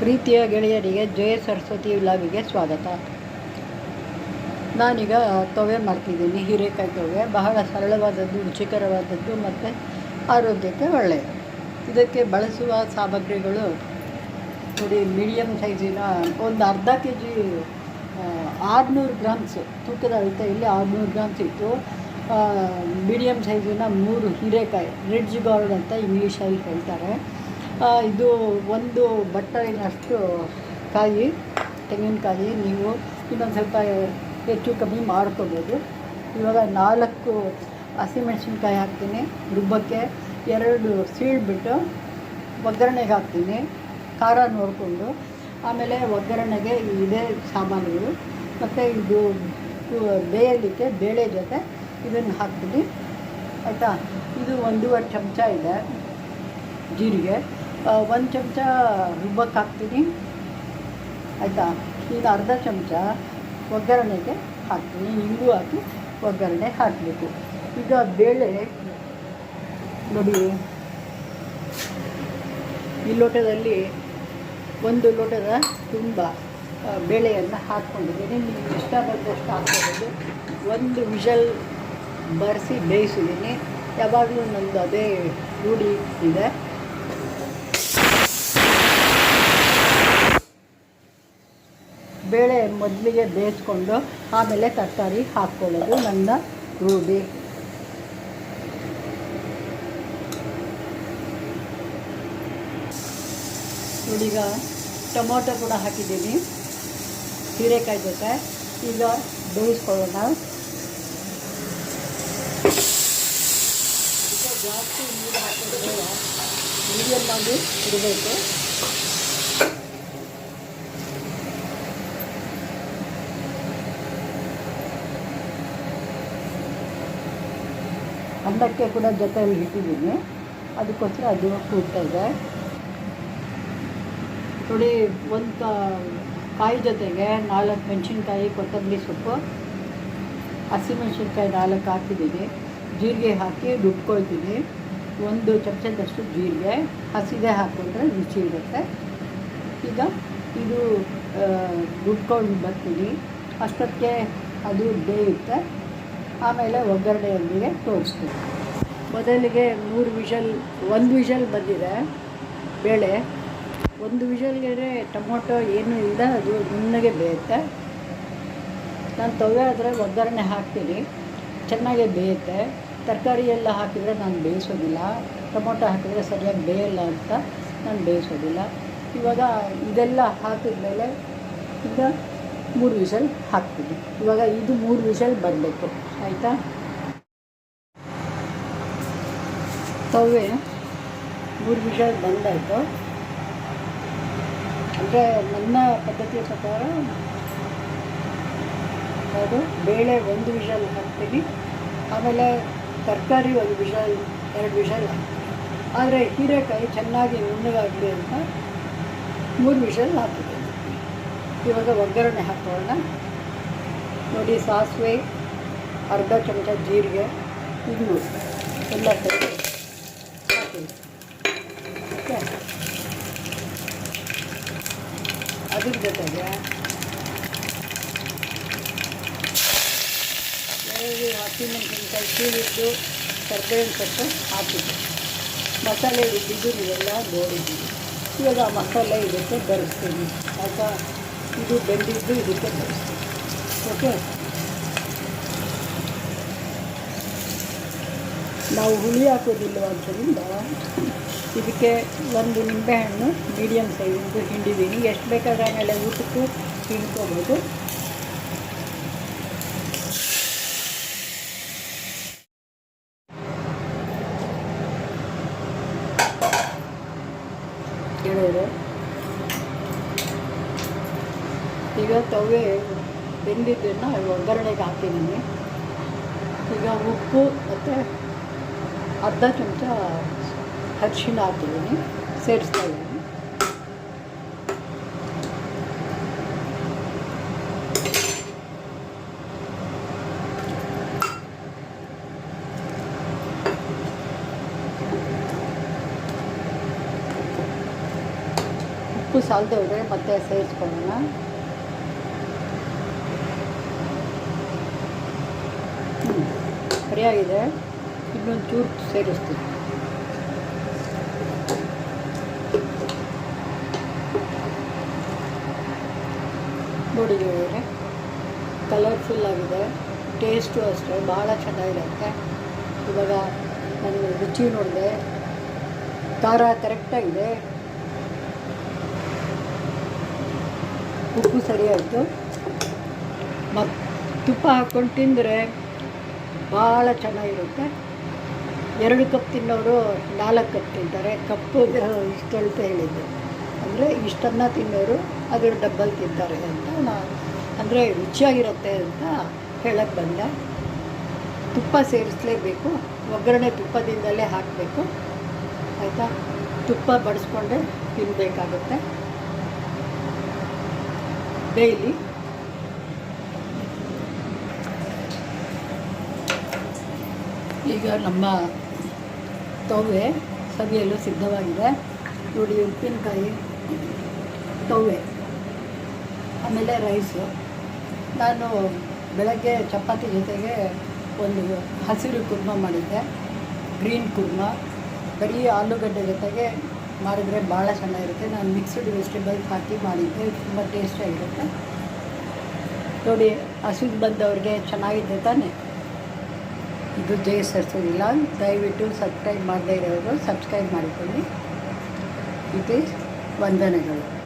ಪ್ರೀತಿಯ ಗೆಳೆಯರಿಗೆ ಜಯ ಸರಸ್ವತಿ ವ್ಲಾಗಿಗೆ ಸ್ವಾಗತ. ನಾನೀಗ ತೊವೆ ಮಾಡ್ತಿದ್ದೀನಿ. ಹೀರೆಕಾಯಿ ತೊವೆ ಬಹಳ ಸರಳವಾದದ್ದು, ರುಚಿಕರವಾದದ್ದು ಮತ್ತು ಆರೋಗ್ಯಕ್ಕೆ ಒಳ್ಳೆಯದು. ಇದಕ್ಕೆ ಬಳಸುವ ಸಾಮಗ್ರಿಗಳು ನೋಡಿ, ಮೀಡಿಯಮ್ ಸೈಜಿನ ಒಂದು ಅರ್ಧ ಕೆ ಜಿ 600 ಗ್ರಾಮ್ಸ್ ತೂಕದ ಅಳತೆಯಲ್ಲಿ 600 ಗ್ರಾಮ್ಸ್ ಇತ್ತು. ಮೀಡಿಯಮ್ ಸೈಜಿನ 3 ಹೀರೆಕಾಯಿ, ರಿಡ್ಜ್ ಗಾರ್ಡ್ ಅಂತ ಇಂಗ್ಲೀಷಲ್ಲಿ ಹೇಳ್ತಾರೆ. ಇದು ಒಂದು ಬಟ್ಟಲಿನಷ್ಟು ಕಾಯಿ, ತೆಂಗಿನಕಾಯಿ. ನೀವು ಇನ್ನೊಂದು ಸ್ವಲ್ಪ ಹೆಚ್ಚು ಕಮ್ಮಿ ಮಾಡ್ಕೋಬೋದು. ಇವಾಗ 4 ಹಸಿಮೆಣಸಿನ್ಕಾಯಿ ಹಾಕ್ತೀನಿ ರುಬ್ಬಕ್ಕೆ. 2 ಸೀಳ್ಬಿಟ್ಟು ಒಗ್ಗರಣೆಗೆ ಹಾಕ್ತೀನಿ, ಖಾರ ನೋಡಿಕೊಂಡು. ಆಮೇಲೆ ಒಗ್ಗರಣೆಗೆ ಇದೇ ಸಾಮಾನುಗಳು ಮತ್ತು ಇದು ಬೇಯಲಿಕ್ಕೆ ಬೇಳೆ ಜೊತೆ ಇದನ್ನು ಹಾಕ್ತೀನಿ, ಆಯಿತಾ. ಇದು 1.5 ಚಮಚ ಇದೆ ಜೀರಿಗೆ, 1 ಚಮಚ ರುಬ್ಬಕ್ಕೆ ಹಾಕ್ತೀನಿ, ಆಯಿತಾ. ಈಗ ಅರ್ಧ ಚಮಚ ಒಗ್ಗರಣೆಗೆ ಹಾಕ್ತೀನಿ, ಇಂಗು ಹಾಕಿ ಒಗ್ಗರಣೆ ಹಾಕಬೇಕು. ಈಗ ಬೇಳೆ ನೋಡಿ, ಈ ಲೋಟದಲ್ಲಿ 1 ಲೋಟದ ತುಂಬ ಬೇಳೆಯನ್ನು ಹಾಕ್ಕೊಂಡಿದ್ದೀನಿ. ನಿಮಗೆ ಇಷ್ಟ ಬಂದಷ್ಟು ಹಾಕ್ಕೋಬೋದು. 1 ವಿಷಲ್ ಬರೆಸಿ ಬೇಯಿಸಿದ್ದೀನಿ. ಯಾವಾಗಲೂ ನಂದು ಅದೇ ರೂಢಿ ಇದೆ. ಬೇಳೆ ಮೊದಲಿಗೆ ಬೇಯಿಸ್ಕೊಂಡು ಆಮೇಲೆ ತರಕಾರಿ ಹಾಕ್ಕೊಳ್ಳೋದು ನನ್ನ ರೂಢಿ. ಈಗ ಟೊಮೊಟೊ ಕೂಡ ಹಾಕಿದ್ದೀನಿ ಹೀರೆಕಾಯಿ ಜೊತೆ. ಈಗ ಬೇಯಿಸ್ಕೊಳ್ಳೋಣ. ಅದಕ್ಕೆ ಜಾಸ್ತಿ ನೀರು ಹಾಕಿದ್ರೆ ಮೀಡಿಯಮ್ ಆಗಿ ಇಡಬೇಕು. ಅನ್ನಕ್ಕೆ ಕೂಡ ಜೊತೆಯಲ್ಲಿ ಇಟ್ಟಿದ್ದೀನಿ, ಅದಕ್ಕೋಸ್ಕರ ಅದು ಕೂಗ್ತಾ ಇದೆ ನೋಡಿ. ಒಂದು ಕಾಯಿ ಜೊತೆಗೆ 4 ಮೆಣಸಿನ್ಕಾಯಿ, ಕೊತ್ತಂಬರಿ ಸೊಪ್ಪು, ಹಸಿಮೆಣಸಿನ್ಕಾಯಿ 4 ಹಾಕಿದ್ದೀನಿ. ಜೀರಿಗೆ ಹಾಕಿ ರುಬ್ಕೊಳ್ತೀನಿ. 1 ಚಮಚದಷ್ಟು ಜೀರಿಗೆ, ಹಸಿದೆ ಹಾಕ್ಕೊಂಡ್ರೆ ರುಚಿ ಇರುತ್ತೆ. ಈಗ ಇದು ರುಬ್ಕೊಂಡು ಬರ್ತೀನಿ. ಅಷ್ಟೊತ್ತಿಗೆ ಅದು ಬೇಯುತ್ತೆ. ಆಮೇಲೆ ಒಗ್ಗರಣೆಯೊಂದಿಗೆ ತೋರಿಸ್ತೀನಿ. ಮೊದಲಿಗೆ 1 ವಿಷಲ್ ಬಂದಿದೆ ಬೇಳೆ. 1 ವಿಷಲ್ಗೆ ಟೊಮೊಟೊ ಏನೂ ಇಲ್ಲ, ಅದು ನುಣ್ಣಗೆ ಬೇಯುತ್ತೆ. ನಾನು ತೊವೆ ಆದರೆ ಒಗ್ಗರಣೆ ಹಾಕ್ತೀನಿ, ಚೆನ್ನಾಗೇ ಬೇಯುತ್ತೆ. ತರಕಾರಿ ಎಲ್ಲ ಹಾಕಿದರೆ ನಾನು ಬೇಯಿಸೋದಿಲ್ಲ, ಟೊಮೊಟೊ ಹಾಕಿದರೆ ಸರಿಯಾಗಿ ಬೇಯಲ್ಲ ಅಂತ ನಾನು ಬೇಯಿಸೋದಿಲ್ಲ. ಇವಾಗ ಇದೆಲ್ಲ ಹಾಕಿದ್ಮೇಲೆ ಈಗ 3 ವಿಷಲ್ ಹಾಕ್ತೀನಿ. ಇವಾಗ ಇದು 3 ವಿಷಲ್ ಬರಬೇಕು, ಆಯಿತಾ. ತೊವೆ 3 ವಿಷಲ್ ಬಂದಾಯಿತು. ಅಂದರೆ ನನ್ನ ಪದ್ಧತಿಯ ಪ್ರಕಾರ ಅದು ಬೇಳೆ 1 ವಿಷಲ್ ಹಾಕ್ತೀನಿ, ಆಮೇಲೆ ತರಕಾರಿ 1 ವಿಷಲ್ 2 ವಿಷಲ್ ಹಾಕ್ತೀನಿ. ಆದರೆ ಹೀರೆಕಾಯಿ ಚೆನ್ನಾಗಿ ನುಣ್ಣಗಾಗಲಿ ಅಂತ 3 ವಿಷಲ್ ಹಾಕಿದ್ದೀನಿ. ಇವಾಗ ಒಗ್ಗರಣೆ ಹಾಕೋಣ. ನೋಡಿ, ಸಾಸಿವೆ, ಅರ್ಧ ಚಮಚ ಜೀರಿಗೆ, ಇದು ಎಲ್ಲ ತೆಗೆದು ಹಾಕಿದ್ದೀನಿ. ಓಕೆ, ಅದ್ರ ಜೊತೆಗೆ 2 ಹಸಿಮೆಣಸಿನ್ಕಾಯಿ ಸೀಳಿದ್ದು, ಕರ್ಬೇವಿನ ಸೊಪ್ಪು ಹಾಕಿದ್ದು, ಮಸಾಲೆ ರುಬ್ಬಿದ್ದು ನೀವೆಲ್ಲ ನೋಡಿದ್ದೀವಿ. ಇವಾಗ ಆ ಮಸಾಲೆ ಇದಕ್ಕೆ ಬೆರೆಸ್ತೀನಿ, ಆಯಿತಾ. ಇದು ಬೆಂದಿದ್ದು ಇದಕ್ಕೆ ಬೆರೆಸ್ತೀನಿ. ಓಕೆ, ನಾವು ಹುಳಿ ಹಾಕೋದಿಲ್ಲ ಆದ್ದರಿಂದ ಇದಕ್ಕೆ 1 ನಿಂಬೆಹಣ್ಣು ಮೀಡಿಯಮ್ ಸೈಜಿಂದು ಹಿಂಡಿದ್ದೀನಿ. ಎಷ್ಟು ಬೇಕಾದ್ರೆ ಆಮೇಲೆ ಊಟಕ್ಕೂ ಹಿಂಡ್ಕೋಬೋದು. ಕೇಳೋರು ಈಗ ತೊವೆ ಬೆಂದಿದ್ದನ್ನು ಒಗ್ಗರಣೆಗೆ ಹಾಕಿದ್ದೀನಿ. ಈಗ ಉಪ್ಪು ಮತ್ತು ಅರ್ಧ ಚಮಚ ಅರಿಶಿಣ ಹಾಕಿದ್ದೀನಿ, ಸೇರಿಸ್ತಾ ಇದ್ದೀನಿ. ಉಪ್ಪು ಸಾಲದೆ ಹೋದರೆ ಮತ್ತೆ ಸೇರಿಸ್ಕೊಳ್ಳೋಣ. ಸರಿಯಾಗಿದೆ. ಇನ್ನೊಂದು ಚೂರು ಸೇರಿಸ್ತೀನಿ. ನೋಡಿ ಗೆಳೆಯರೆ, ಕಲರ್ಫುಲ್ ಆಗಿದೆ. ಟೇಸ್ಟು ಅಷ್ಟೇ ಭಾಳ ಚೆನ್ನಾಗಿರುತ್ತೆ. ಇವಾಗ ನಾನು ರುಚಿ ನೋಡಿದೆ, ಖಾರ ಕರೆಕ್ಟಾಗಿದೆ, ಉಪ್ಪು ಸರಿಯಾಯಿತು. ಮತ್ತು ತುಪ್ಪ ಹಾಕ್ಕೊಂಡು ತಿಂದರೆ ಭಾಳ ಚೆನ್ನಾಗಿರುತ್ತೆ. 2 ಕಪ್ ತಿನ್ನೋರು 4 ಕಪ್ ತಿಂತಾರೆ. ಕಪ್ಪು ಇಷ್ಟೊಳ್ತ ಹೇಳಿದ್ದು ಅಂದರೆ ಇಷ್ಟನ್ನು ತಿನ್ನೋರು ಅದರ ಡಬ್ಬಲ್ ತಿಂತಾರೆ ಅಂತ ಅಂದರೆ ರುಚಿಯಾಗಿರುತ್ತೆ ಅಂತ ಹೇಳಕ್ಕೆ ಬಂದೆ. ತುಪ್ಪ ಸೇರಿಸಲೇಬೇಕು. ಒಗ್ಗರಣೆ ತುಪ್ಪದಿಂದಲೇ ಹಾಕಬೇಕು, ಆಯಿತಾ? ತುಪ್ಪ ಬಡಿಸ್ಕೊಂಡೆ ತಿನ್ನಬೇಕಾಗುತ್ತೆ ಡೈಲಿ. ಈಗ ನಮ್ಮ ತವ್ವೆ ಸವಿಯಲು ಸಿದ್ಧವಾಗಿದೆ. ನೋಡಿ, ಉಪ್ಪಿನಕಾಯಿ, ತವ್ವೆ, ಆಮೇಲೆ ರೈಸು. ನಾನು ಬೆಳಗ್ಗೆ ಚಪಾತಿ ಜೊತೆಗೆ ಒಂದು ಹಸಿರು ಕುರ್ಮ ಮಾಡಿದ್ದೆ, ಗ್ರೀನ್ ಕುರ್ಮ. ಬರೀ ಆಲೂಗಡ್ಡೆ ಜೊತೆಗೆ ಮಾಡಿದರೆ ಭಾಳ ಚೆನ್ನಾಗಿರುತ್ತೆ. ನಾನು ಮಿಕ್ಸ್ಡ್ ವೆಜಿಟೇಬಲ್ಸ್ ಹಾಕಿ ಮಾಡಿದ್ದೆ, ತುಂಬ ಟೇಸ್ಟಿಯಾಗಿರುತ್ತೆ. ನೋಡಿ, ಹಸಿದು ಬಂದವ್ರಿಗೆ ಚೆನ್ನಾಗಿದೆ ತಾನೆ. ಇದು ಜೈ ಸರ್ಸೋದಿಲ್ಲ. ದಯವಿಟ್ಟು ಸಬ್ಸ್ಕ್ರೈಬ್ ಮಾಡದೇ ಇರೋರು ಸಬ್ಸ್ಕ್ರೈಬ್ ಮಾಡಿಕೊಳ್ಳಿ. ಇದು ವಂದನೆಗಳು.